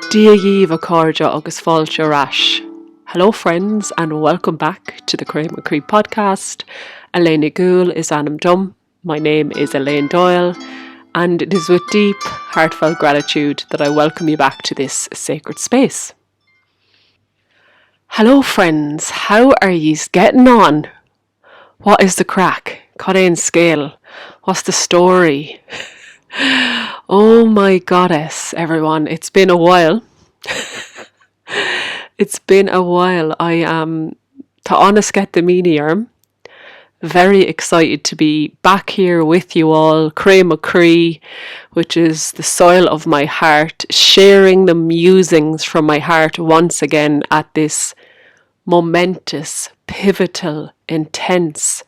Díomh cóide agus fáilte ras. Hello friends and welcome back to the Chroí podcast. Elaine is Anam Dum. My name is Elaine Doyle and it is with deep, heartfelt gratitude that I welcome you back to this sacred space. Hello friends, how are you getting on? What is the crack? Codain scale. What's the story? Oh my goddess, everyone. It's been a while. It's been a while. I am, to honest get the meaniarm, very excited to be back here with you all, Chroí, which is the soil of my heart, sharing the musings from my heart once again at this momentous, pivotal, intense,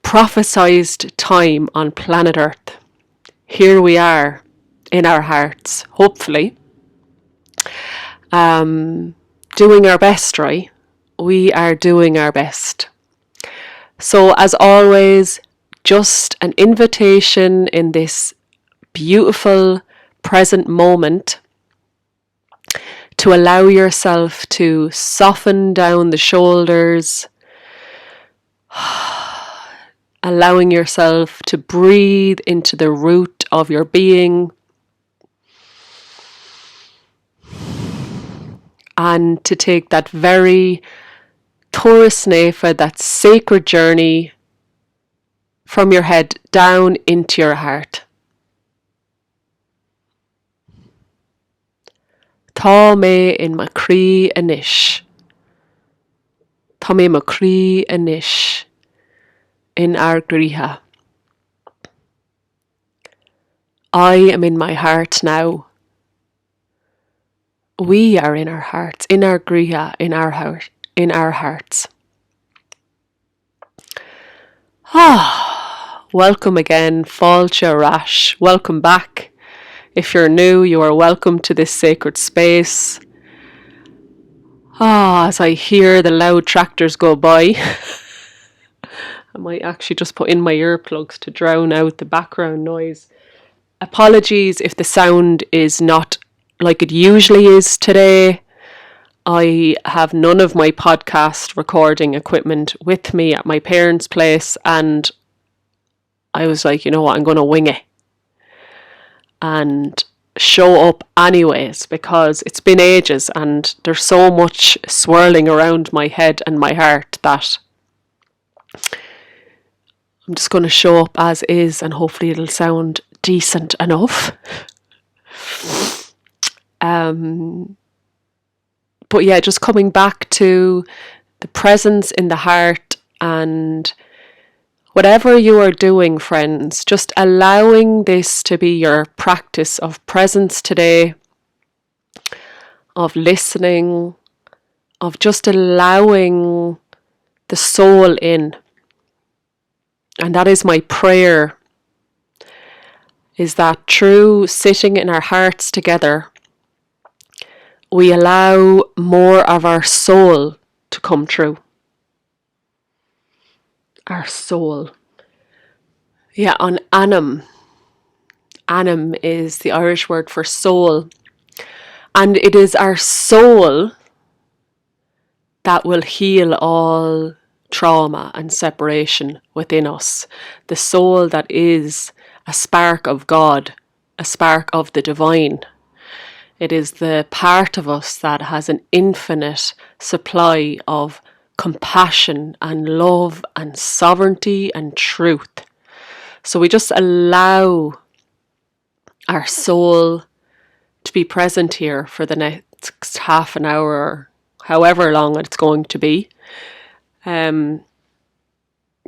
prophesized time on planet Earth. Here we are in our hearts, hopefully, doing our best, right? We are doing our best. So as always, just an invitation in this beautiful present moment to allow yourself to soften down the shoulders, allowing yourself to breathe into the root of your being and to take that very Torasnefa, that sacred journey from your head down into your heart. Tá mé in ma Chroí anish. Tá mé ma Chroí anish. In our griha. I am in my heart now. We are in our hearts, in our griha, in our heart, in our hearts. Welcome again, fáilte ras. Welcome back. If you're new, you are welcome to this sacred space. As I hear the loud tractors go by, I might actually just put in my earplugs to drown out the background noise. Apologies if the sound is not like it usually is today. I have none of my podcast recording equipment with me at my parents' place, and I was like, you know what, I'm going to wing it and show up anyways, because it's been ages and there's so much swirling around my head and my heart that I'm just going to show up as is, and hopefully it'll sound decent enough. But yeah, just coming back to the presence in the heart, and whatever you are doing, friends, just allowing this to be your practice of presence today, of listening, of just allowing the soul in. And that is my prayer, is that through sitting in our hearts together, we allow more of our soul to come through. Our soul. Yeah, on Anam. Anam is the Irish word for soul. And it is our soul that will heal all trauma and separation within us. The soul that is a spark of God, a spark of the divine. It is the part of us that has an infinite supply of compassion and love and sovereignty and truth. So we just allow our soul to be present here for the next half an hour or however long it's going to be.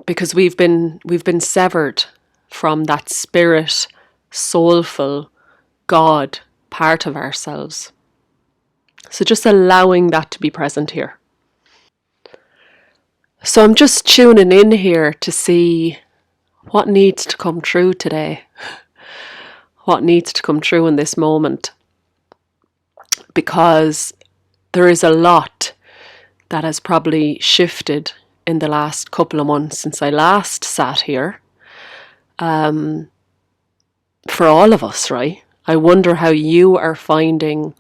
Because we've been severed from that spirit, soulful God part of ourselves. So just allowing that to be present here. So I'm just tuning in here to see what needs to come true today. What needs to come true in this moment. Because there is a lot that has probably shifted in the last couple of months since I last sat here. For all of us, right? I wonder how you are finding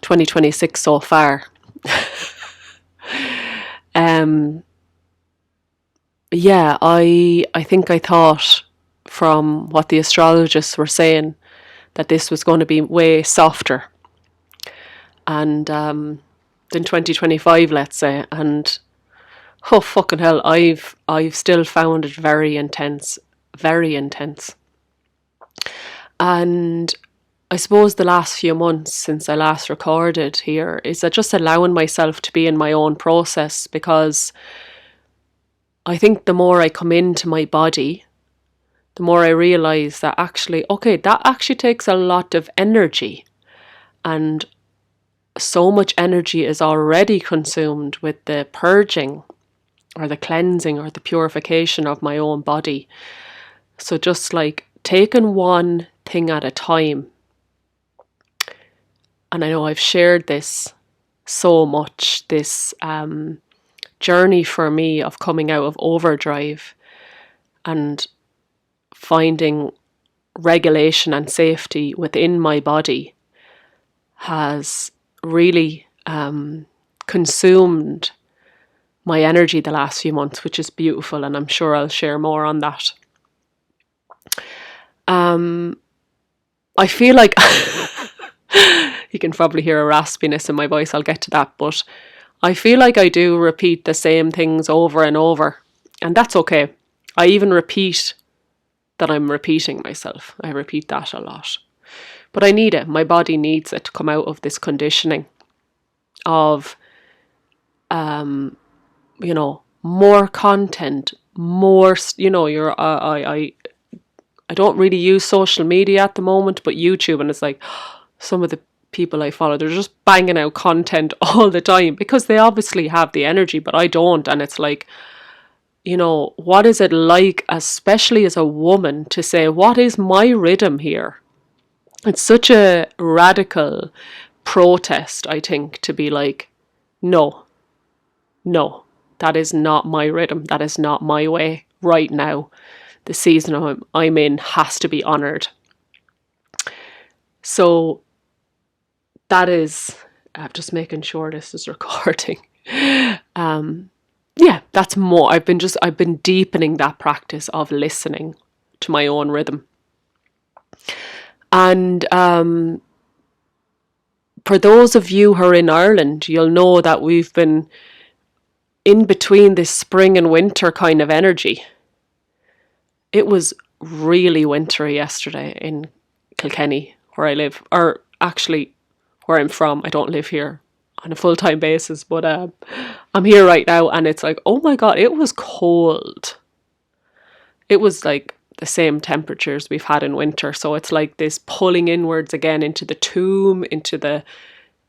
2026 so far. Yeah, I think I thought from what the astrologists were saying that this was going to be way softer, and than 2025, let's say. And oh fucking hell, I've still found it very intense, very intense. And I suppose the last few months since I last recorded here is just allowing myself to be in my own process, because I think the more I come into my body, the more I realise that actually, okay, that actually takes a lot of energy, and so much energy is already consumed with the purging or the cleansing or the purification of my own body. So just like taking one thing at a time. And I know I've shared this so much, this journey for me of coming out of overdrive and finding regulation and safety within my body has really consumed my energy the last few months, which is beautiful, and I'm sure I'll share more on that. I feel like you can probably hear a raspiness in my voice, I'll get to that, but I feel like I do repeat the same things over and over, and that's okay. I even repeat that I'm repeating myself. I repeat that a lot. But I need it. My body needs it to come out of this conditioning of, more content, more, I don't really use social media at the moment, but YouTube, and it's like some of the people I follow, they're just banging out content all the time because they obviously have the energy, but I don't. And it's like, what is it like, especially as a woman, to say, what is my rhythm here? It's such a radical protest, I think, to be like, no, that is not my rhythm. That is not my way right now. The season I'm in has to be honoured. So that is, I'm just making sure this is recording. That's more. I've been deepening that practice of listening to my own rhythm. And for those of you who are in Ireland, you'll know that we've been in between this spring and winter kind of energy. It was really wintry yesterday in Kilkenny, where I live, or actually where I'm from. I don't live here on a full-time basis, but I'm here right now, and it's like, oh my God, it was cold. It was like the same temperatures we've had in winter. So it's like this pulling inwards again into the tomb, into the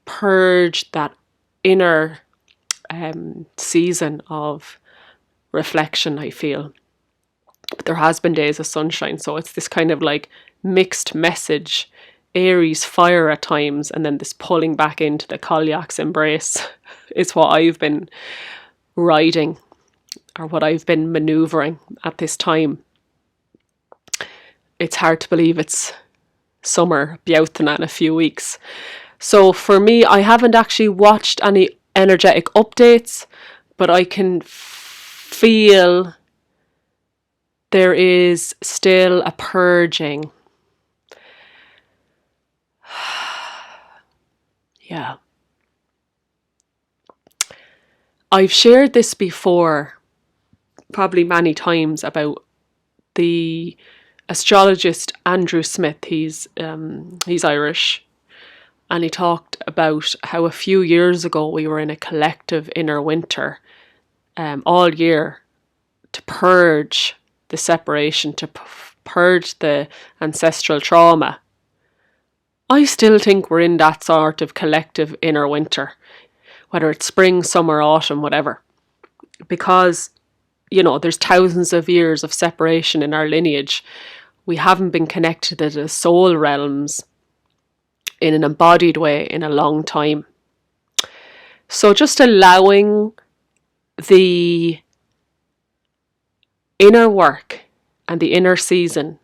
purge, that inner season of reflection, I feel. But there has been days of sunshine, so it's this kind of like mixed message, Aries fire at times, and then this pulling back into the Colyach's embrace is what I've been riding, or what I've been manoeuvring at this time. It's hard to believe it's summer, Beoutana in a few weeks. So for me, I haven't actually watched any energetic updates, but I can feel there is still a purging. Yeah. I've shared this before, probably many times, about the astrologist Andrew Smith. He's Irish, and he talked about how a few years ago we were in a collective inner winter all year to purge the separation, to purge the ancestral trauma. I still think we're in that sort of collective inner winter, whether it's spring, summer, autumn, whatever, because there's thousands of years of separation in our lineage. We haven't been connected to the soul realms in an embodied way in a long time. So just allowing the inner work and the inner season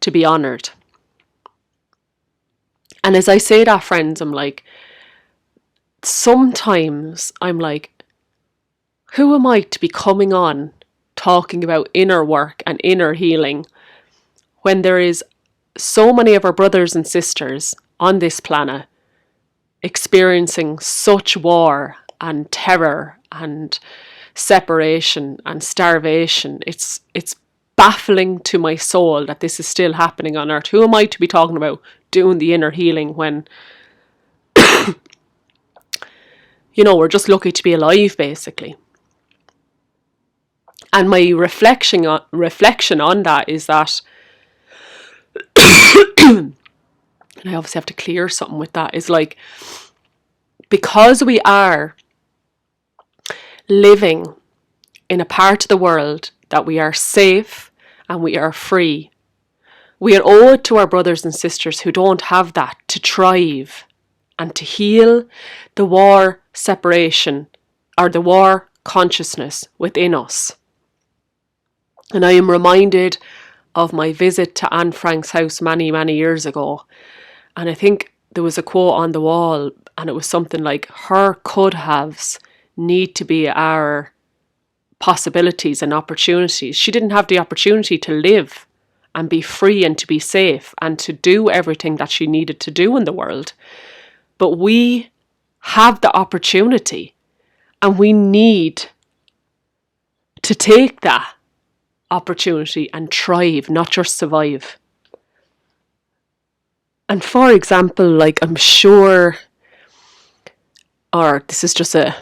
to be honoured. And as I say that, friends, I'm like, sometimes I'm like, who am I to be coming on talking about inner work and inner healing when there is so many of our brothers and sisters on this planet experiencing such war and terror and separation and starvation? It's baffling to my soul that this is still happening on earth. Who am I to be talking about doing the inner healing when, we're just lucky to be alive, basically? And my reflection on that is that, and I obviously have to clear something with that, is like, because we are living in a part of the world that we are safe and we are free, we are owed to our brothers and sisters who don't have that to thrive and to heal the war separation or the war consciousness within us. And I am reminded of my visit to Anne Frank's house many, many years ago. And I think there was a quote on the wall, and it was something like, her could-haves need to be our possibilities and opportunities. She didn't have the opportunity to live and be free and to be safe and to do everything that she needed to do in the world. But we have the opportunity, and we need to take that opportunity and thrive, not just survive. And for example, like, I'm sure, or this is just a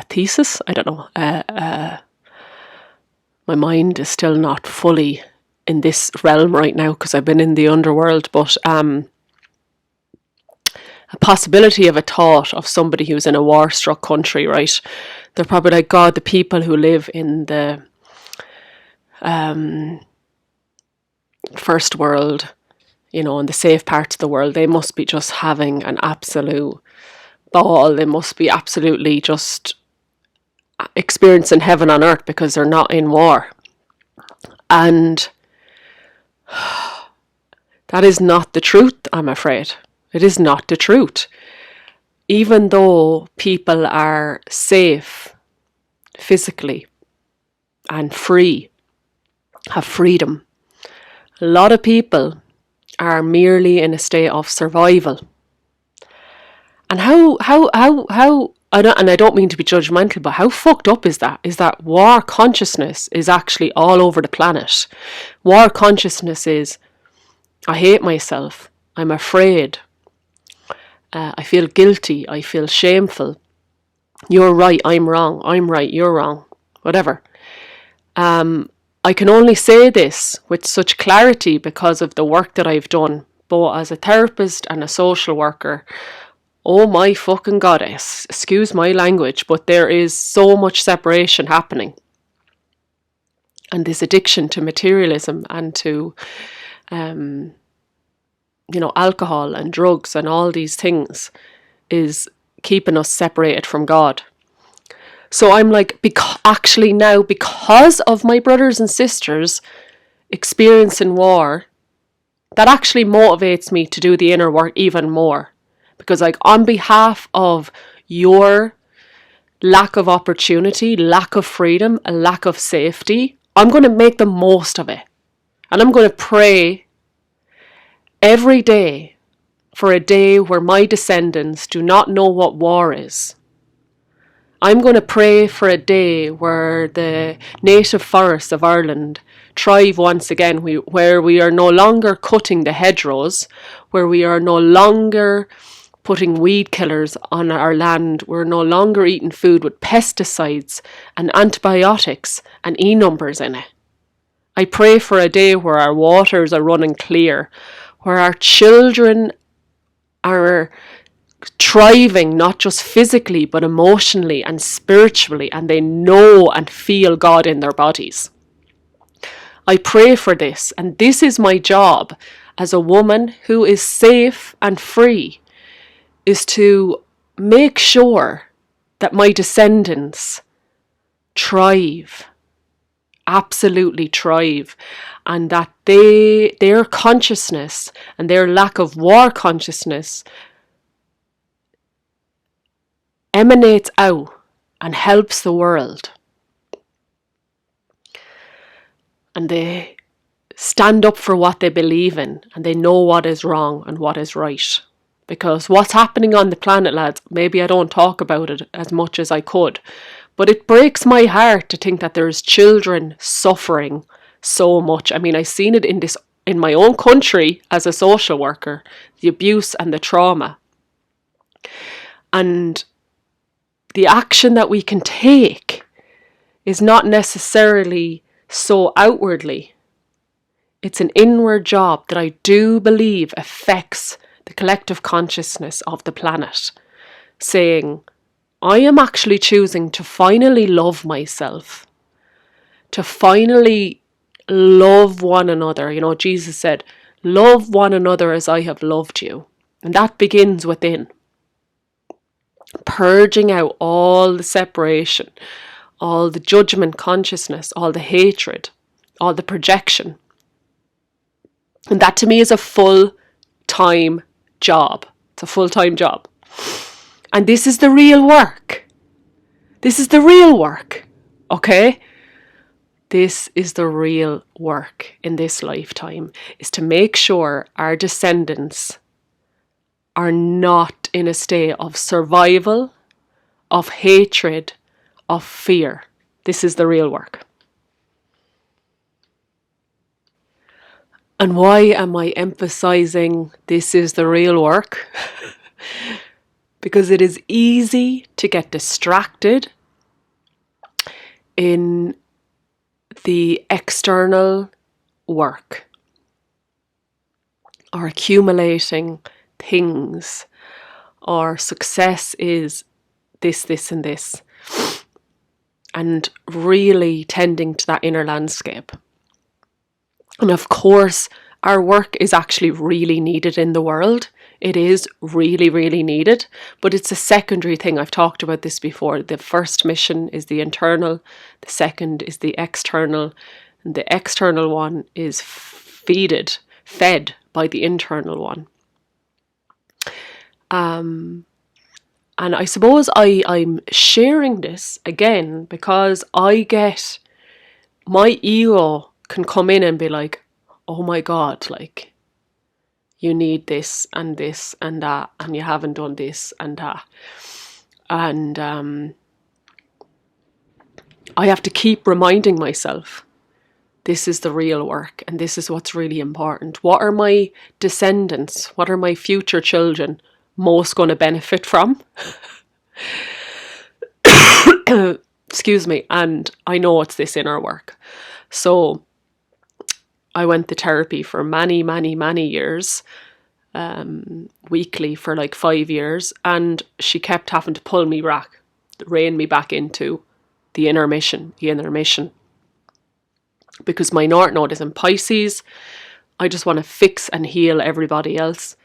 thesis, I don't know, my mind is still not fully in this realm right now because I've been in the underworld, but a possibility of a thought of somebody who's in a war-struck country, right? They're probably like, God, the people who live in the first world, in the safe parts of the world, they must be just having an absolute ball. They must be absolutely just experiencing heaven on earth because they're not in war. And that is not the truth, I'm afraid. It is not the truth. Even though people are safe physically and free, have freedom, a lot of people are merely in a state of survival. And I don't mean to be judgmental, but how fucked up is that? Is that war consciousness is actually all over the planet. War consciousness is, I hate myself, I'm afraid, I feel guilty, I feel shameful, you're right, I'm wrong, I'm right, you're wrong, whatever. I can only say this with such clarity because of the work that I've done, both as a therapist and a social worker. Oh my fucking goddess, excuse my language, but there is so much separation happening. And this addiction to materialism and to, alcohol and drugs and all these things is keeping us separated from God. So I'm like, because of my brothers and sisters experiencing war, that actually motivates me to do the inner work even more. Because like, on behalf of your lack of opportunity, lack of freedom, a lack of safety, I'm going to make the most of it. And I'm going to pray every day for a day where my descendants do not know what war is. I'm going to pray for a day where the native forests of Ireland thrive once again, where we are no longer cutting the hedgerows, where we are no longer putting weed killers on our land, we're no longer eating food with pesticides and antibiotics and E-numbers in it. I pray for a day where our waters are running clear, where our children are thriving, not just physically, but emotionally and spiritually, and they know and feel God in their bodies. I pray for this, and this is my job as a woman who is safe and free, is to make sure that my descendants thrive, absolutely thrive, and that their consciousness and their lack of war consciousness emanates out and helps the world. And they stand up for what they believe in, and they know what is wrong and what is right. Because what's happening on the planet, lads, maybe I don't talk about it as much as I could, but it breaks my heart to think that there's children suffering so much. I mean, I've seen it in my own country as a social worker, the abuse and the trauma. And the action that we can take is not necessarily so outwardly. It's an inward job that I do believe affects the collective consciousness of the planet, saying, I am actually choosing to finally love myself, to finally love one another. You know, Jesus said, love one another as I have loved you. And that begins within. Purging out all the separation, all the judgment consciousness, all the hatred, all the projection. And that to me is a full-time job. It's a full-time job. And this is the real work. This is the real work. Okay? This is the real work in this lifetime, is to make sure our descendants are not in a state of survival, of hatred, of fear. This is the real work. And why am I emphasizing this is the real work? Because it is easy to get distracted in the external work or accumulating things, or success is this, this, and this, and really tending to that inner landscape. And of course, our work is actually really needed in the world. It is really, really needed, but it's a secondary thing. I've talked about this before. The first mission is the internal, the second is the external, and the external one is fed by the internal one. And I suppose I'm sharing this again because I get my ego can come in and be like, oh my God, like, you need this and that, and you haven't done this and that. And I have to keep reminding myself, this is the real work and this is what's really important. What are my descendants, what are my future children most going to benefit from? Excuse me. And I know it's this inner work. So I went to therapy for many, many, many years, weekly for like 5 years, and she kept having to pull me back, rein me back into the inner mission, because my North Node is in Pisces. I just want to fix and heal everybody else,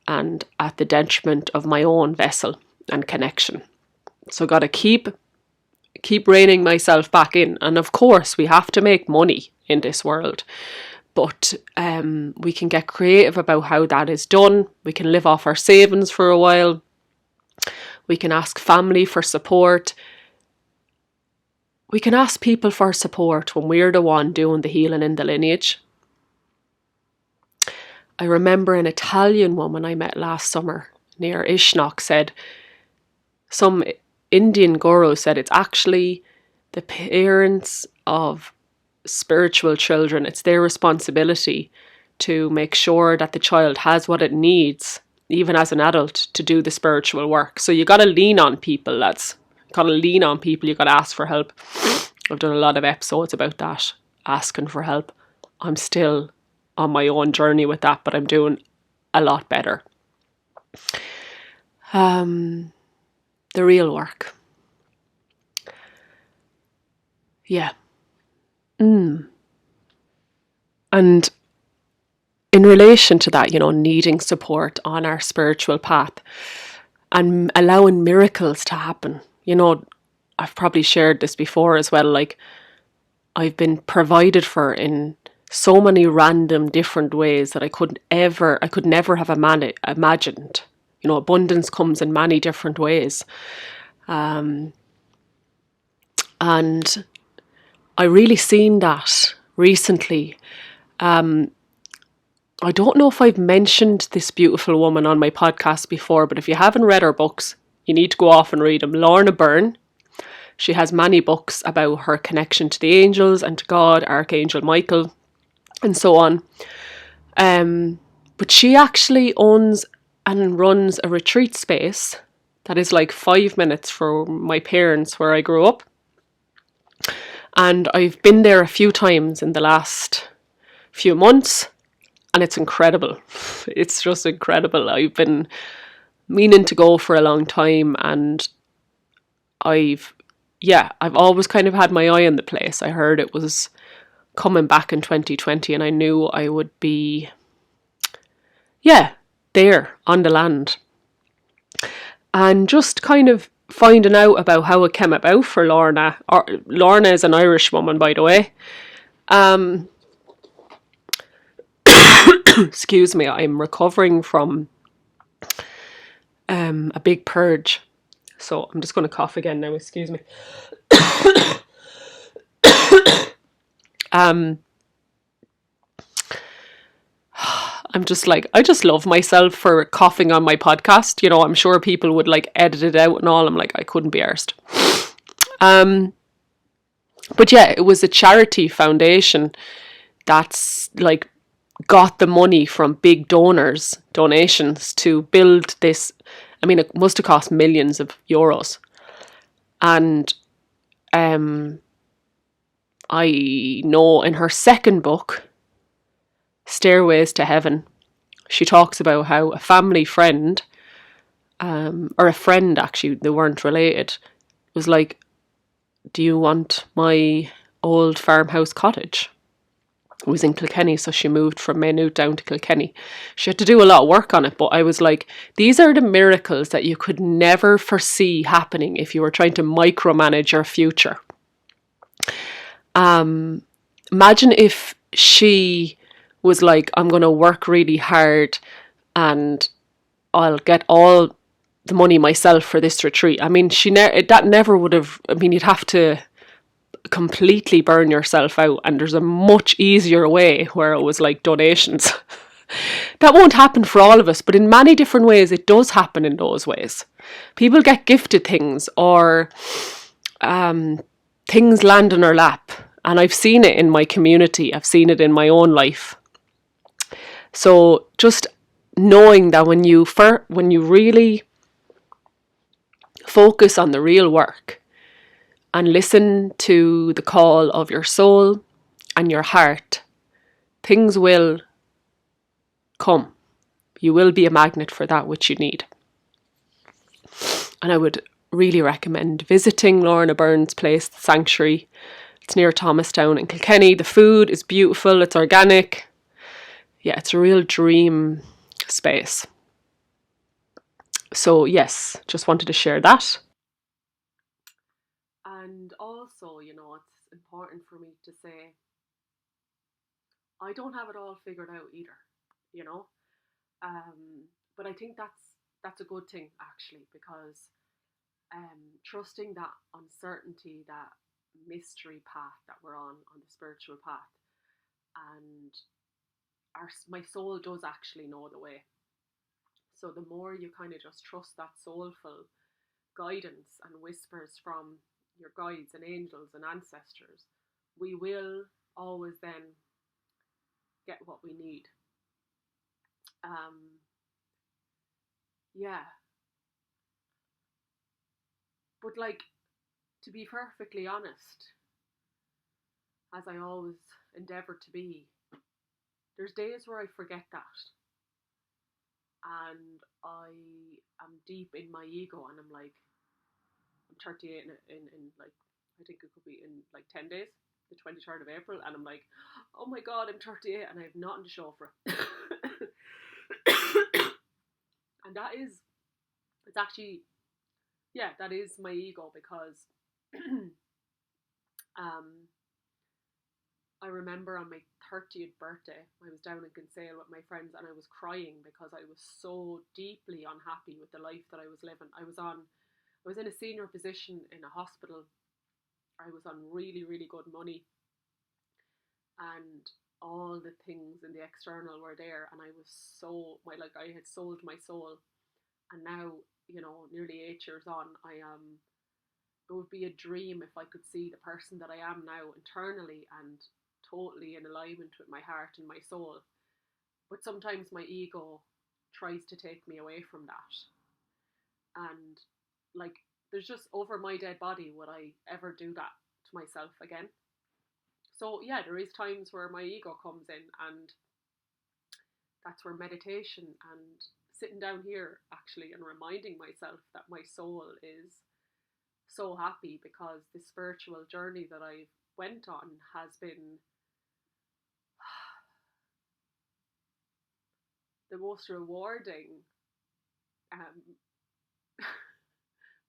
and at the detriment of my own vessel and connection. So got to keep reining myself back in. And of course, we have to make money in this world. But we can get creative about how that is done. We can live off our savings for a while. We can ask family for support. We can ask people for support when we're the one doing the healing in the lineage. I remember an Italian woman I met last summer near Ishnok said, some Indian guru said, it's actually the parents of spiritual children. It's their responsibility to make sure that the child has what it needs, even as an adult, to do the spiritual work. So you got to lean on people, lads. You got to lean on people. You got to ask for help. I've done a lot of episodes about that, asking for help. I'm still on my own journey with that, but I'm doing a lot better. The real work. Yeah. And in relation to that, needing support on our spiritual path and allowing miracles to happen. I've probably shared this before as well. Like, I've been provided for in so many random different ways that I could never have imagined. Abundance comes in many different ways. And I really seen that recently. I don't know if I've mentioned this beautiful woman on my podcast before, but if you haven't read her books, you need to go off and read them. Lorna Byrne. She has many books about her connection to the angels and to God, Archangel Michael, and so on. But she actually owns and runs a retreat space that is like 5 minutes from my parents where I grew up. And I've been there a few times in the last few months, and it's incredible. It's just incredible. I've been meaning to go for a long time, and I've always kind of had my eye on the place. I heard it was coming back in 2020, and I knew I would be, there on the land. And just kind of finding out about how it came about for Lorna. Lorna is an Irish woman, by the way. Excuse me, I'm recovering from a big purge. So I'm just going to cough again now, excuse me. I'm just like, I just love myself for coughing on my podcast. You know, I'm sure people would like edit it out and all. I'm like, I couldn't be arsed. But yeah, it was a charity foundation that's like got the money from big donations to build this. I mean, it must have cost millions of euros. And I know in her second book, Stairways to Heaven, she talks about how a family friend, or a friend actually, they weren't related, was like, do you want my old farmhouse cottage? It was in Kilkenny, so she moved from Maynooth down to Kilkenny. She had to do a lot of work on it, but I was like, these are the miracles that you could never foresee happening if you were trying to micromanage your future. Imagine if she was like, I'm going to work really hard and I'll get all the money myself for this retreat. I mean, that never would have, I mean, you'd have to completely burn yourself out, and there's a much easier way where it was like donations. That won't happen for all of us, but in many different ways it does happen in those ways. People get gifted things, or things land in our lap, and I've seen it in my community, I've seen it in my own life. So just knowing that when you really focus on the real work and listen to the call of your soul and your heart, things will come. You will be a magnet for that which you need. And I would really recommend visiting Lorna Byrne's place, the Sanctuary. It's near Thomastown in Kilkenny. The food is beautiful, it's organic. Yeah, it's a real dream space. So yes, just wanted to share that. And also, you know, it's important for me to say, I don't have it all figured out either, you know. But I think that's a good thing actually, because trusting that uncertainty, that mystery path that we're on the spiritual path, and my soul does actually know the way. So the more you kind of just trust that soulful guidance and whispers from your guides and angels and ancestors, we will always then get what we need. Yeah. But like, to be perfectly honest, as I always endeavour to be, there's days where I forget that. And I am deep in my ego, and I'm like, I'm 38 in like, I think it could be in like 10 days, the 23rd of April, and I'm like, oh my god, I'm 38 and I have nothing to show for it. And it's actually, yeah, that is my ego, because I remember on my 30th birthday, I was down in Kinsale with my friends, and I was crying because I was so deeply unhappy with the life that I was living. I I was in a senior position in a hospital. I was on really, really good money, and all the things in the external were there, and I was so I had sold my soul, and now, nearly 8 years on, I am. It would be a dream if I could see the person that I am now internally and totally in alignment with my heart and my soul. But sometimes my ego tries to take me away from that. And like, there's just over my dead body, would I ever do that to myself again? So yeah, there is times where my ego comes in, and that's where meditation and sitting down here actually and reminding myself that my soul is so happy, because the spiritual journey that I went on has been the most rewarding, um,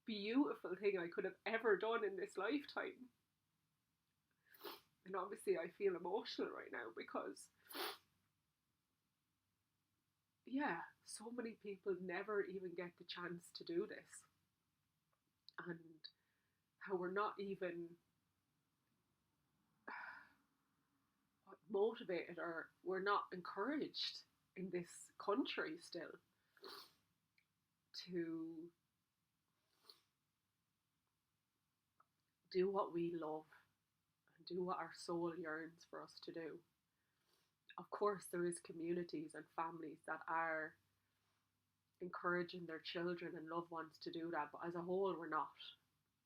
beautiful thing I could have ever done in this lifetime. And obviously I feel emotional right now because, yeah, so many people never even get the chance to do this. And how we're not even motivated, or we're not encouraged in this country still to do what we love and do what our soul yearns for us to do. Of course, there is communities and families that are encouraging their children and loved ones to do that, but as a whole, we're not.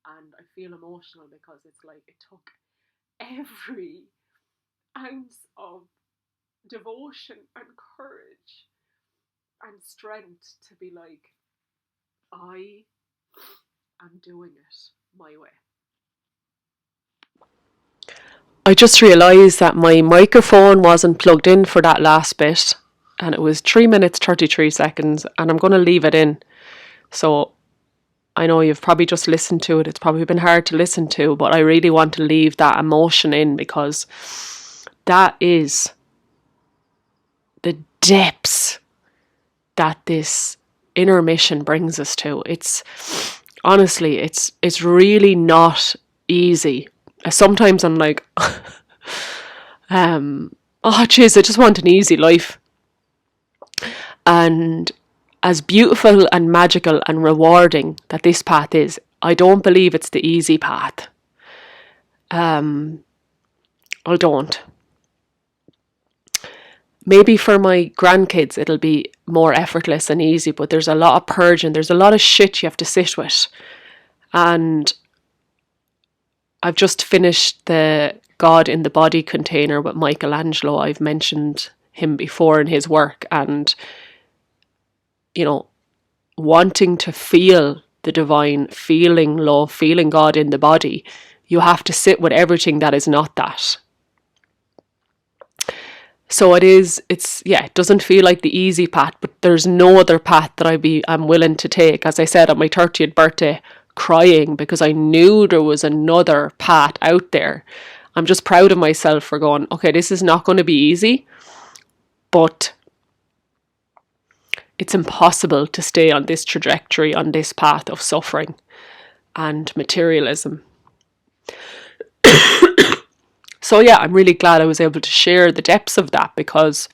And I feel emotional because it's like it took every ounce of devotion and courage and strength to be like, I am doing it my way. I just realised that my microphone wasn't plugged in for that last bit, and it was 3 minutes 33 seconds, and I'm going to leave it in. So I know you've probably just listened to it. It's probably been hard to listen to, but I really want to leave that emotion in, because that is the depths that this inner mission brings us to. It's honestly, it's really not easy. Sometimes I'm like, oh jeez, I just want an easy life. And as beautiful and magical and rewarding that this path is, I don't believe it's the easy path. I don't. Maybe for my grandkids it'll be more effortless and easy, but there's a lot of purging, there's a lot of shit you have to sit with. And I've just finished the God in the Body container with Michelangelo. I've mentioned him before in his work, and wanting to feel the divine, feeling love, feeling God in the body, you have to sit with everything that is not that. So it doesn't feel like the easy path, but there's no other path that I'm willing to take. As I said, on my 30th birthday, crying because I knew there was another path out there. I'm just proud of myself for going, okay, this is not going to be easy, but it's impossible to stay on this trajectory, on this path of suffering and materialism. So yeah, I'm really glad I was able to share the depths of that, because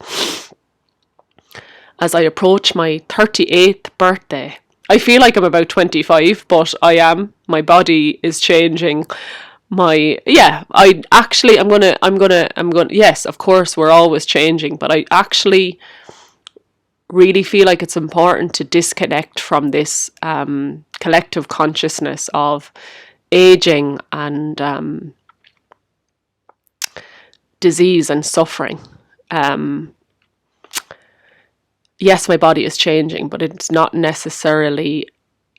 as I approach my 38th birthday, I feel like I'm about 25, but I am. My body is changing. Yes, of course, we're always changing, but I actually really feel like it's important to disconnect from this collective consciousness of aging and disease and suffering. Yes, my body is changing, but it's not necessarily.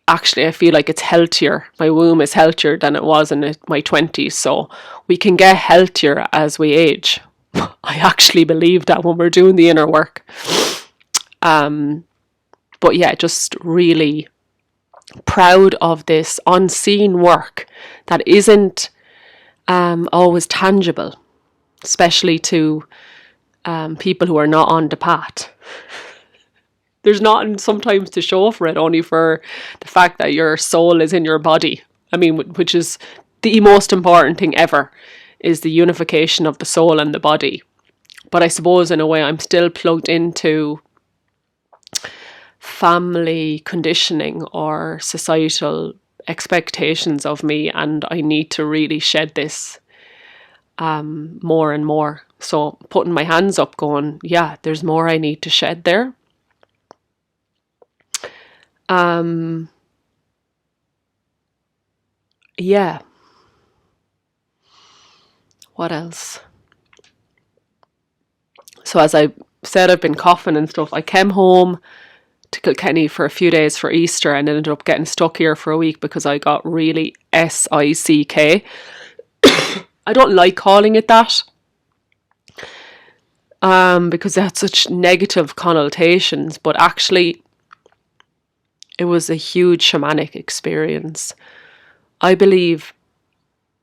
Actually, I feel like it's healthier. My womb is healthier than it was in my 20s. So we can get healthier as we age. I actually believe that when we're doing the inner work. But yeah, just really proud of this unseen work that isn't always tangible, especially to people who are not on the path. There's nothing sometimes to show for it, only for the fact that your soul is in your body. I mean, which is the most important thing ever, is the unification of the soul and the body. But I suppose in a way I'm still plugged into family conditioning or societal expectations of me, and I need to really shed this more and more. So putting my hands up going, yeah, there's more I need to shed there. Yeah. What else? So as I said, I've been coughing and stuff. I came home to Kilkenny for a few days for Easter and ended up getting stuck here for a week because I got really sick. I don't like calling it that because it had such negative connotations, but actually it was a huge shamanic experience. I believe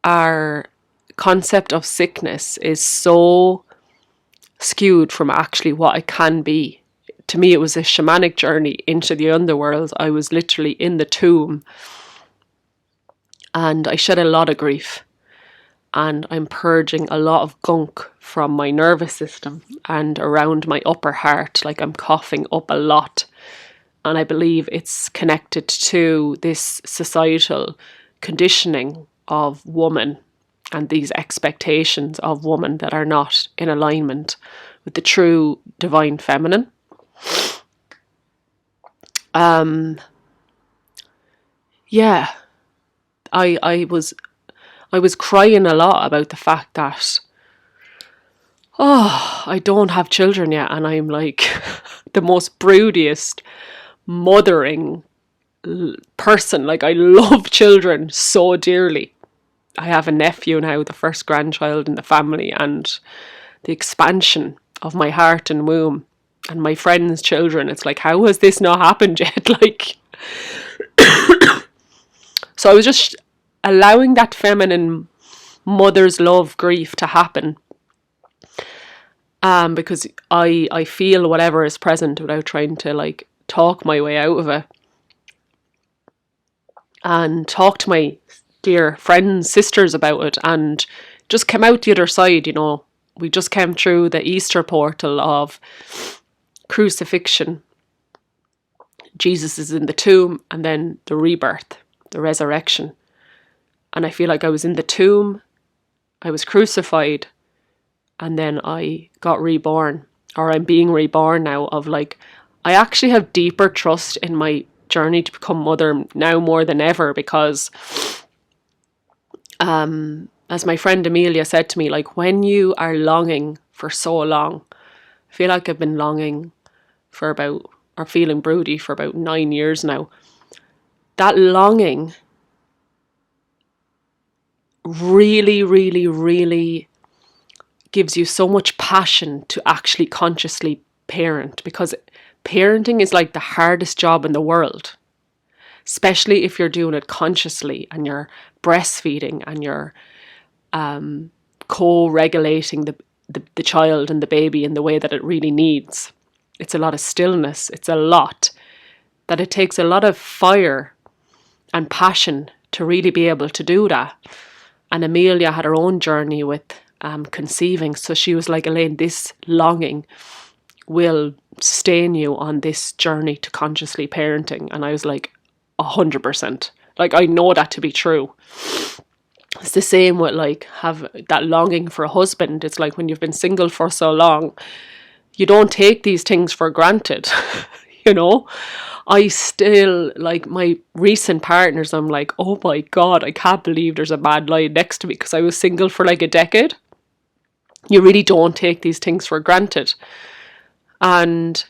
our concept of sickness is so skewed from actually what it can be. To me, it was a shamanic journey into the underworld. I was literally in the tomb and I shed a lot of grief, and I'm purging a lot of gunk from my nervous system and around my upper heart. Like, I'm coughing up a lot, and I believe it's connected to this societal conditioning of woman and these expectations of woman that are not in alignment with the true divine feminine. Yeah, I was crying a lot about the fact that, I don't have children yet, and I'm like the most broodiest mothering person. Like, I love children so dearly. I have a nephew now, the first grandchild in the family, and the expansion of my heart and womb and my friends' children. It's like, how has this not happened yet? Like, so I was just allowing that feminine mother's love grief to happen. Because I feel whatever is present without trying to like talk my way out of it. And talk to my dear friends, sisters about it, and just come out the other side, you know. We just came through the Easter portal of crucifixion. Jesus is in the tomb, and then the rebirth, the resurrection. And I feel like I was in the tomb, I was crucified, and then I got reborn, or I'm being reborn now, of like, I actually have deeper trust in my journey to become mother now more than ever, because as my friend Amelia said to me, like, when you are longing for so long, I feel like I've been longing for about, or feeling broody for about 9 years now. That longing really, really, really gives you so much passion to actually consciously parent, because parenting is like the hardest job in the world, especially if you're doing it consciously and you're breastfeeding and you're co-regulating the child and the baby in the way that it really needs. It's a lot of stillness. It's a lot that it takes a lot of fire and passion to really be able to do that. And Amelia had her own journey with conceiving. So she was like, Elaine, this longing will sustain you on this journey to consciously parenting. And I was like, 100%. Like, I know that to be true. It's the same with like have that longing for a husband. It's like when you've been single for so long, you don't take these things for granted. You know, I still, like, my recent partners, I'm like, oh my God, I can't believe there's a man lying next to me, because I was single for like a decade. You really don't take these things for granted. And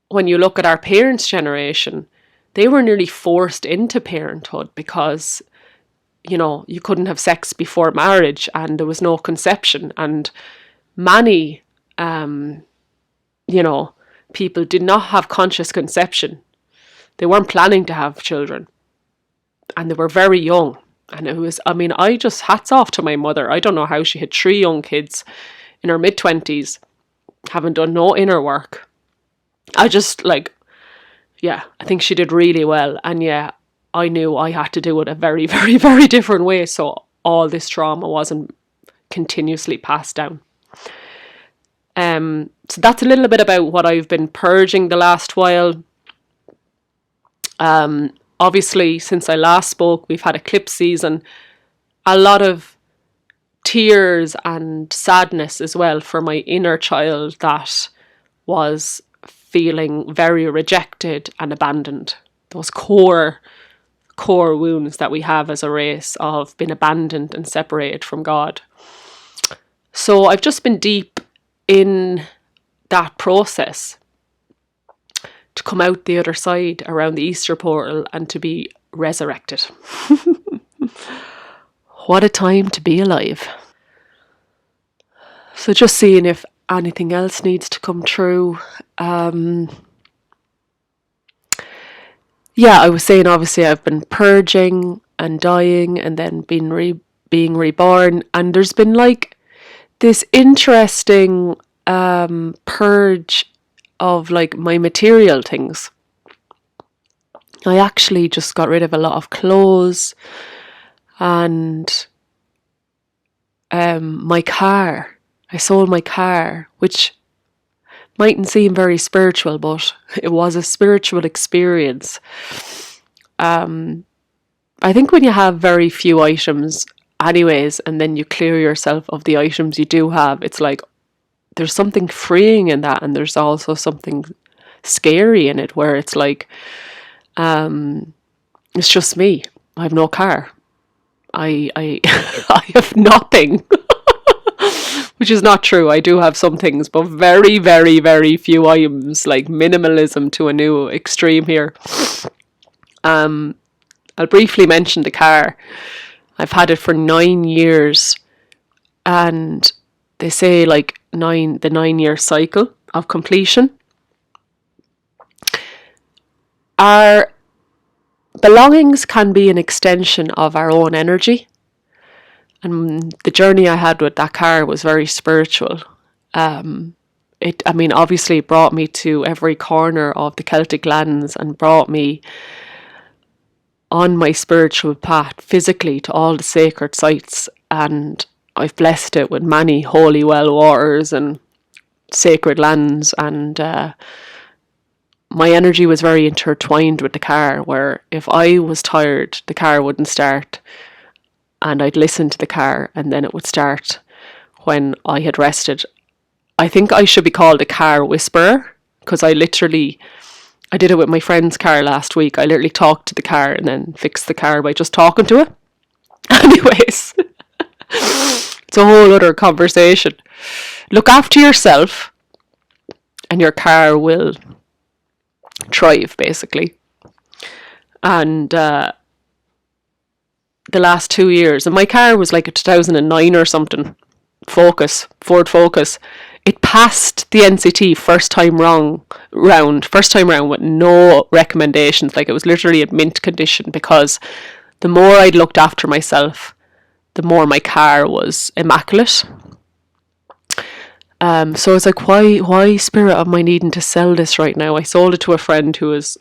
when you look at our parents' generation, they were nearly forced into parenthood because, you know, you couldn't have sex before marriage and there was no conception. And many, you know, people did not have conscious conception. They weren't planning to have children. And they were very young. And it was, I mean, I just, hats off to my mother. I don't know how she had 3 young kids in her mid-20s, having done no inner work. I just like, yeah, I think she did really well. And yeah, I knew I had to do it a very, very, very different way. So all this trauma wasn't continuously passed down. So that's a little bit about what I've been purging the last while. Obviously, since I last spoke, we've had eclipse season. A lot of tears and sadness as well for my inner child that was feeling very rejected and abandoned. Those core wounds that we have as a race of being abandoned and separated from God. So I've just been deep in that process to come out the other side around the Easter portal and to be resurrected. What a time to be alive. So just seeing if anything else needs to come through. Yeah, I was saying obviously I've been purging and dying and then being reborn, and there's been like this interesting purge of like my material things. I actually just got rid of a lot of clothes and my car. I sold my car, which mightn't seem very spiritual, but it was a spiritual experience. I think when you have very few items anyways, and then you clear yourself of the items you do have, it's like there's something freeing in that, and there's also something scary in it where it's like it's just me. I have no car. I I have nothing. Which is not true. I do have some things, but very, very, very few items, like minimalism to a new extreme here. I'll briefly mention the car. I've had it for 9 years, and they say like the 9-year cycle of completion. Our belongings can be an extension of our own energy. And the journey I had with that car was very spiritual. Obviously it brought me to every corner of the Celtic lands and brought me on my spiritual path physically to all the sacred sites. And I've blessed it with many holy well waters and sacred lands. And my energy was very intertwined with the car, where if I was tired, the car wouldn't start. And I'd listen to the car and then it would start when I had rested. I think I should be called a car whisperer, because I did it with my friend's car last week. I literally talked to the car and then fixed the car by just talking to it. Anyways, it's a whole other conversation. Look after yourself and your car will thrive, basically. And the last 2 years, and my car was like a 2009 or something Ford Focus. It passed the NCT first time round with no recommendations. Like, it was literally in mint condition, because the more I'd looked after myself, the more my car was immaculate. So I was like, why spirit am I needing to sell this right now? I sold it to a friend who was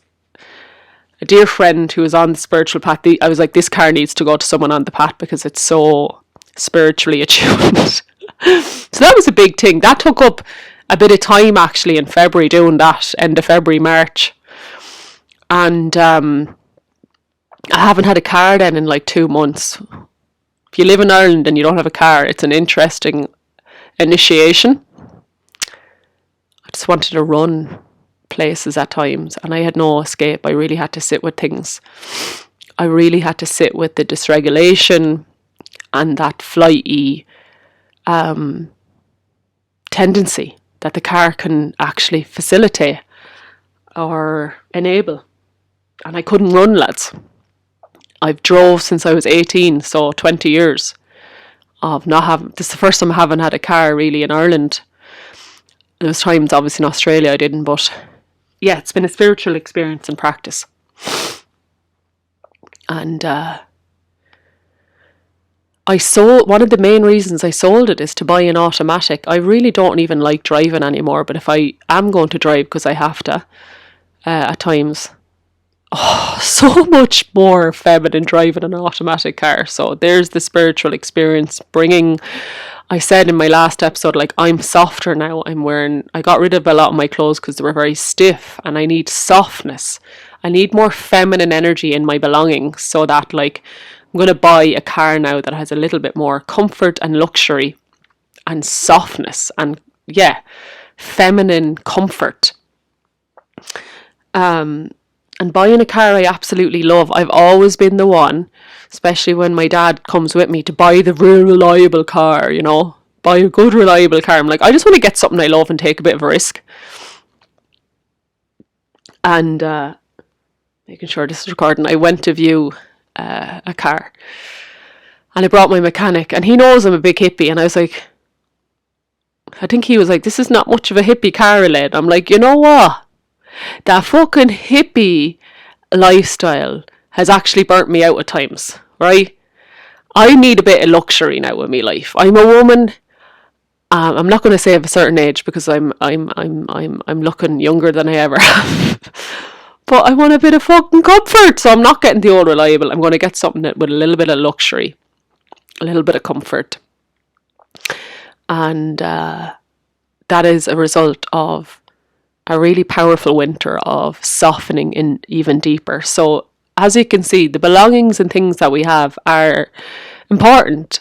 a dear friend who was on the spiritual path. I was like, this car needs to go to someone on the path because it's so spiritually attuned. So that was a big thing. That took up a bit of time actually in February, doing that, end of February, March. And I haven't had a car then in like 2 months. If you live in Ireland and you don't have a car, it's an interesting initiation. I just wanted to run places at times, and I had no escape. I really had to sit with things. I really had to sit with the dysregulation and that flighty tendency that the car can actually facilitate or enable. And I couldn't run, lads. I've drove since I was 18, so 20 years of not having. This is the first time I haven't had a car really in Ireland. There was times obviously in Australia I didn't, but yeah, it's been a spiritual experience and practice. And I one of the main reasons I sold it is to buy an automatic. I really don't even like driving anymore, but if I am going to drive, because I have to at times, so much more feminine driving an automatic car. So there's the spiritual experience bringing. I said in my last episode, like, I'm softer now. I got rid of a lot of my clothes because they were very stiff, and I need softness. I need more feminine energy in my belongings, so that, like, I'm going to buy a car now that has a little bit more comfort and luxury and softness and, yeah, feminine comfort. And buying a car I absolutely love. I've always been the one, especially when my dad comes with me, to buy the real reliable car, you know, buy a good reliable car. I'm like, I just want to get something I love and take a bit of a risk. And making sure this is recording, I went to view a car, and I brought my mechanic, and he knows I'm a big hippie, and I was like, I think he was like, this is not much of a hippie car, Elaine. I'm like, you know what? That fucking hippie lifestyle has actually burnt me out at times, right? I need a bit of luxury now in my life. I'm a woman. I'm not going to say of a certain age, because I'm looking younger than I ever have. But I want a bit of fucking comfort, so I'm not getting the old reliable. I'm going to get something that with a little bit of luxury, a little bit of comfort, and that is a result of a really powerful winter of softening in even deeper. So as you can see, the belongings and things that we have are important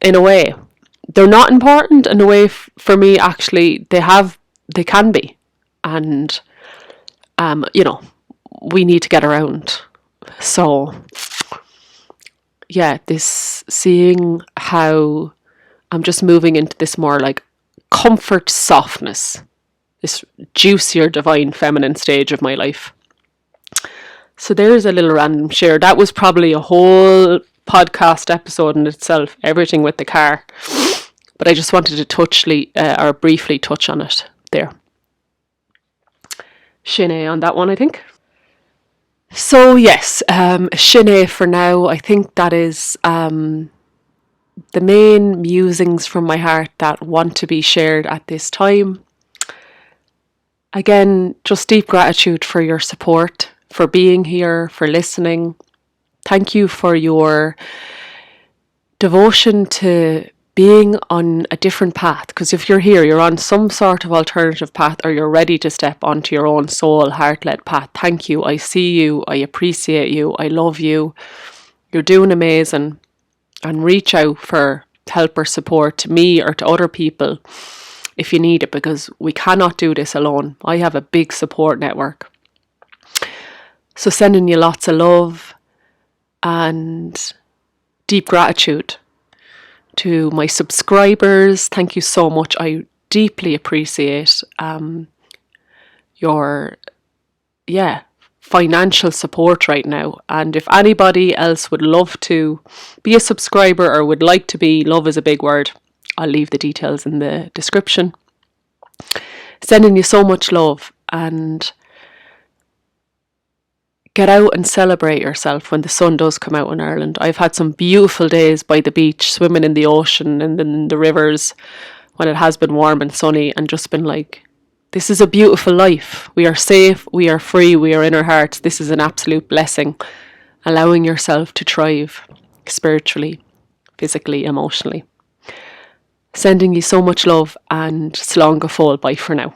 in a way. They're not important in a way for me, actually. They can be. And, you know, we need to get around. So, yeah, this seeing how I'm just moving into this more like comfort softness, this juicier divine feminine stage of my life. So there's a little random share. That was probably a whole podcast episode in itself, everything with the car. But I just wanted to briefly touch on it there. Shinee on that one, I think. So yes, Shinee for now. I think that is the main musings from my heart that want to be shared at this time. Again, just deep gratitude for your support, for being here, for listening. Thank you for your devotion to being on a different path, because if you're here, you're on some sort of alternative path, or you're ready to step onto your own soul, heart-led path. Thank you. I see you. I appreciate you. I love you. You're doing amazing. And reach out for help or support to me or to other people if you need it, because we cannot do this alone. I have a big support network. So sending you lots of love and deep gratitude to my subscribers. Thank you so much. I deeply appreciate your financial support right now. And if anybody else would love to be a subscriber or would like to be, love is a big word. I'll leave the details in the description. Sending you so much love, and get out and celebrate yourself when the sun does come out in Ireland. I've had some beautiful days by the beach, swimming in the ocean and in the rivers when it has been warm and sunny, and just been like, this is a beautiful life. We are safe, we are free, we are in our hearts. This is an absolute blessing. Allowing yourself to thrive spiritually, physically, emotionally. Sending you so much love, and slán go fóill. Bye for now.